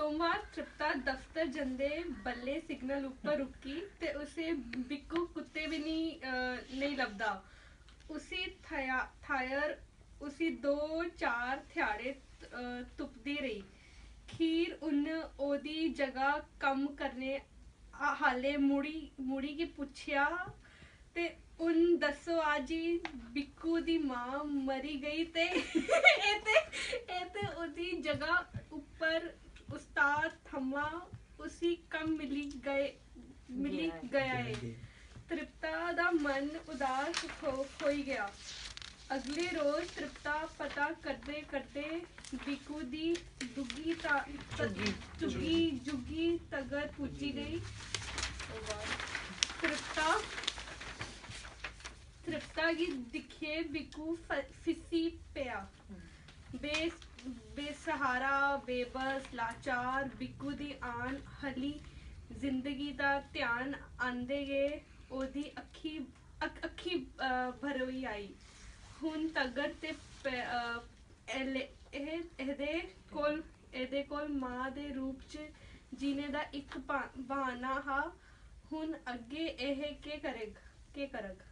सोमवार तृप्ता दफ्तर जंदे बल्ले सिग्नल ऊपर रुकी ते उसे बिक्कू कुत्ते भी नहीं लभदा। उसी थायर उसी 2-4 ध्याड़े तुपदी रही। खीर उन्न ओदी जगह कम करने हाले मुड़ी के पुछया ते उन दसो आजी बिक्कू दी मां मरी गई ते एते ओदी जगह ऊपर उस्ताद थम्मा उसी कम मिली गया है। तृप्ता दा मन उदास होई गया। अगले रोज तृप्ता पता करते करते बिक्कू दी जुगी तगर पुजी गई। तृप्ता की दिखे बिक्कू फिसी पिया। बेसहारा बेबस लाचार बिक्कू दी आन हली जिंदगी दा ध्यान आंदे गए ओदी अखी भरोई आई। हुन तगर ते एदे कोल मां दे रूप च जीने दा इक बहाना हा। हुन अगे एह के करग।